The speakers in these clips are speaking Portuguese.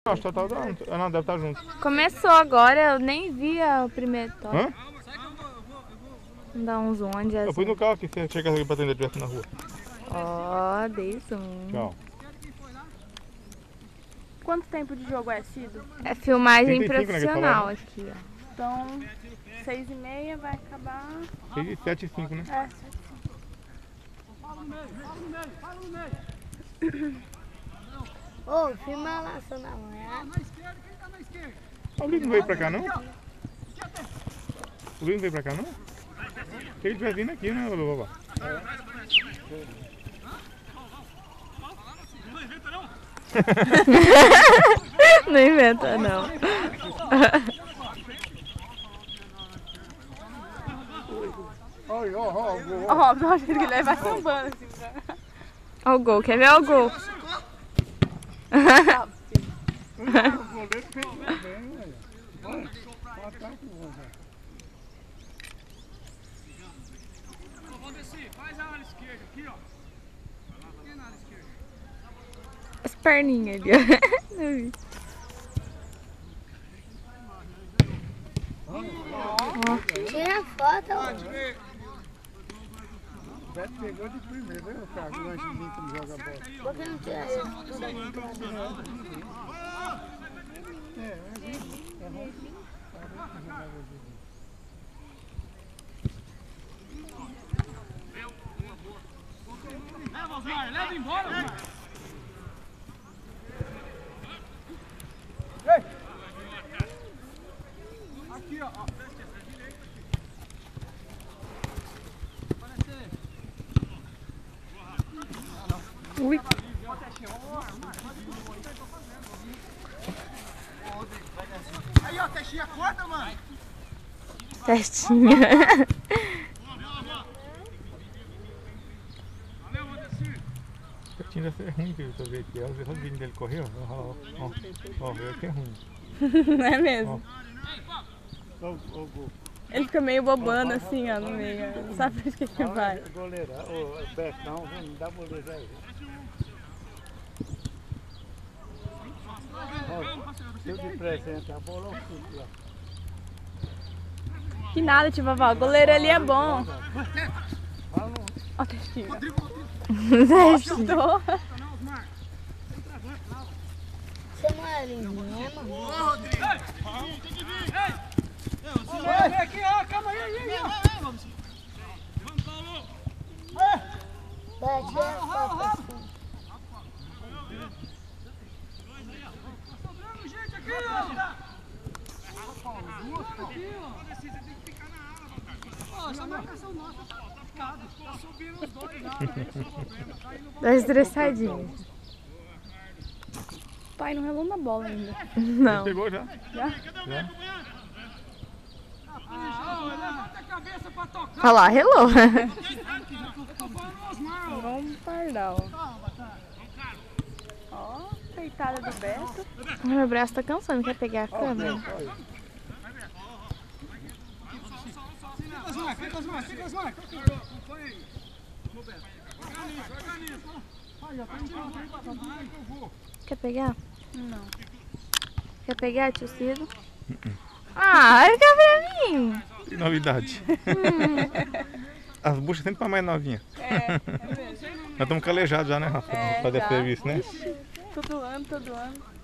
Acho que tá dando. Não, deve estar junto. Começou agora, eu nem vi o primeiro toque. Hã? Vamos dar um zoom onde é. Eu fui no carro aqui, você chega aqui pra atender direto na rua. Ó, dei zoom. Tchau. Quanto tempo de jogo é sido? É filmagem 35, profissional né, aqui, ó. Então, 6h30 vai acabar... 7 e 5, né? É, 7h05. Ô, filma lá sua namorada. O Luiz não veio pra cá, não? O Luiz não veio pra cá, não? Se ele tivesse vindo aqui, né, babá? Não inventa, não. Ó, do jeito que ele vai sambando assim. Ó o gol, quer ver o gol? As perninhas ali, ó. Não vi. Tira foto. O Beto pegou de primeiro, viu, cara? O lanchezinho que não joga bola. Por que não tira essa tudo ali? Leva, Osmar, leva embora, Osmar. Aqui, ó. Ui. Aí, ó, Testinha, corta, mano. Testinha. Tinha ser ruim que eu tô vendo aqui. Olha o vídeo dele correu. Ó, veio aqui é ruim. Não é mesmo? Ó, Ele fica meio bobando assim, ó, no meio. Não sabe por que que vai. goleiro, o Betão, não dá boleiro aí. Ó, se eu te presente a bola, eu fico lá. Que nada, tio vovó. O goleiro ali é bom. Ó, Testinha. Chutou. Você não é lindo mesmo? Vem aqui, ó, calma aí, ó. Vamos, Paulo. Vai, tira a foto assim. Sobrando gente aqui, ó. Ó, essa marcação nossa tá ficada. Tá subindo os dois lá. Tá estressadinho. O pai não relou na bola ainda. Não. Pegou já? Já? Levanta a cabeça pra tocar. Olha lá, relou. Vamos pardal. Ó, peitada do Beto. Meu braço tá cansando, quer pegar a câmera? Fica, Osmar. Quer pegar? Não. Quer pegar, tio Ciro? Ah, fica pra mim. Que novidade. As buchas sempre pra mais novinha. É mesmo. Nós estamos calejados já, né, Rafa? É, Fazer já. serviço, né? Todo ano.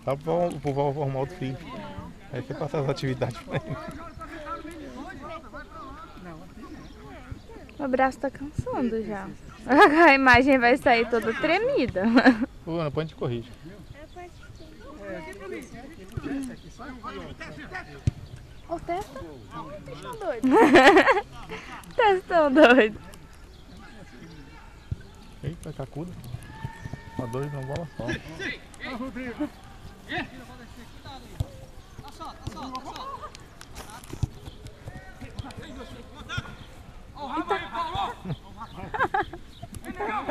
Tá pro vovó arrumar outro filho. Aí você passa as atividades pra ele. Meu braço tá cansando já. A imagem vai sair toda tremida. Ô, Ana, põe de corrige. Ô, testa. Deixa eu doido. Testão doido. Eita, cacuda. Tá dois numa bola só.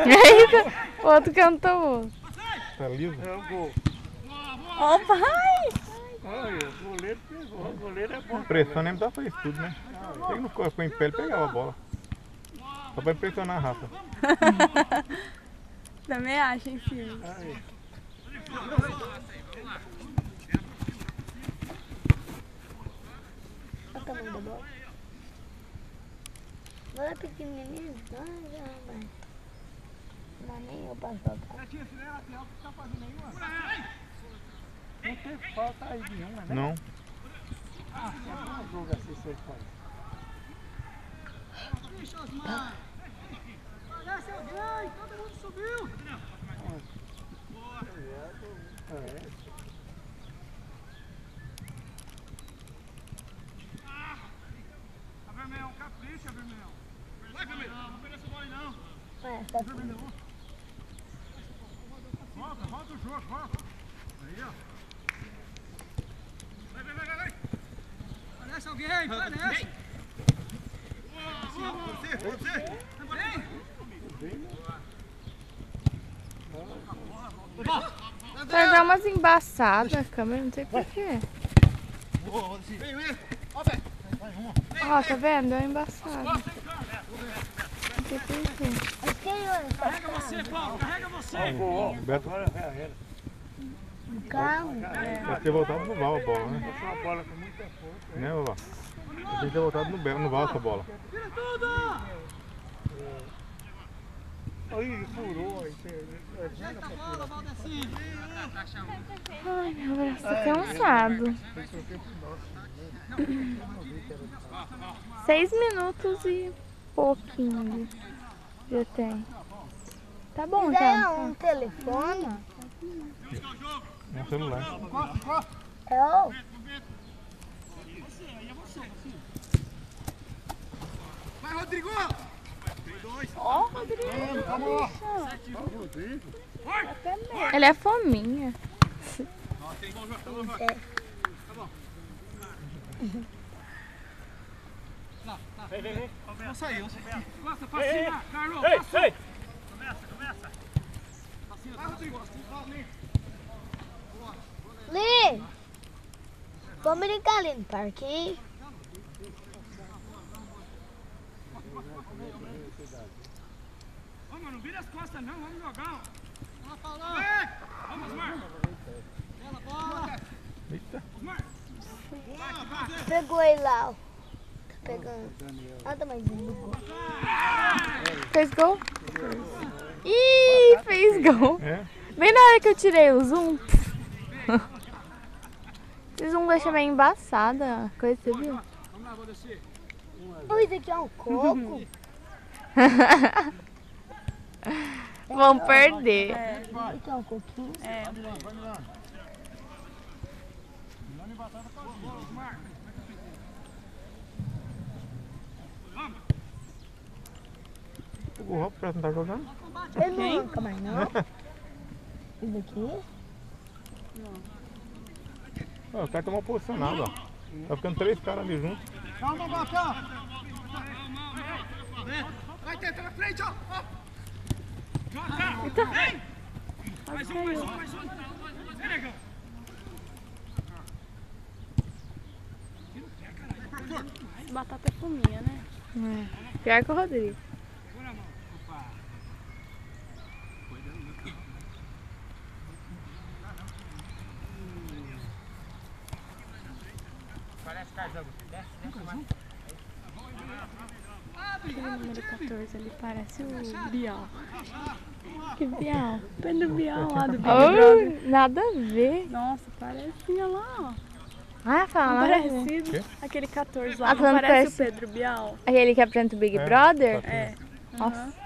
Eita, o outro cantou. Tá liso? É o gol. Ó, pai! Olha, o goleiro pegou. O goleiro é bom. Pressão nem dá pra isso tudo, né? Ele não ficou em pé, ele pegava a bola. Só pra impressionar a Rafa. Também acho, hein, filho? Aí. bola. Bola é pequenininha, não, mas... Não, nem eu passo pra cá. Netinho, esse nem lateral, o que tá fazendo aí, mano? Não teve falta aí nenhuma, né? Não. Ah, é um jogo assim, você faz. Bicho, Osmar! Parece alguém! Todo mundo subiu! A Vermelhão, capricha, Vermelhão! Vai, Vermelhão! Não pega essa bola aí, não! Tá Volta o jogo, volta! Aí, ó! Vai! Parece alguém, parece! Você! Vai dar umas embaçadas a câmera, não sei porquê. Ó, tá vendo? Deu uma embaçada. Não sei porquê. Carrega você, Paulo! Carrega você! O Beto Calma. deve ter voltado no Val a bola, né? Essa é uma bola com muita força. Né, Vavá? Tem que ter voltado no Val essa bola. Tira tudo! Aí, furou aí. Ajeita a bola, Valdeci! Ai, meu braço tá cansado. 6 minutos e pouquinho já tem. Tá bom, Isso aí é já. um telefone? Um celular. É o... Vai, Rodrigo! Ó, Rodrigo. Vamos! Ele é fominha. Não saiu. Costa pra cima, Carlos! Passou! Começa! Vai, Rodrigo! Li! Vamos brincar ali no parque. Ô, mano, não vira as costas não, vamos jogar! Vamos, Paulão! Vamos, Osmar! Bela bola! Eita. Osmar! Pegou ele lá, ó. Tá pegando. Nada mais desligou. Fez gol? Ih, fez gol. É? Bem na hora que eu tirei o zoom. Esse zoom deixa meio embaçada a coisa, você viu? Vamos lá, vou descer! Oh, isso aqui é um coco. Vão perder. Isso aqui é um coquinho. O Rob parece que não tá jogando. Ele não arranca mais, não? Isso aqui? Ó, o cara tá mal posicionado, ó. Tá ficando 3 caras ali juntos. Calma, Bacá! Vai, tenta na frente, ó! Joga! Vem! Mais um! Vem, negão! Batata é fominha, né? É. Pior que o Rodrigo. Segura a mão. Opa! Aquele número 14 ali parece o Bial. Que Bial? Pedro Bial lá do Big Brother. Oh, nada a ver. Nossa, parecia lá, ó. Ah, fala, nada a ver. Parecido. Quê? Aquele 14 lá, Ah, não falando parece parece- o Pedro Bial? Aquele que apresenta o Big É, Brother? tá. É. Nossa.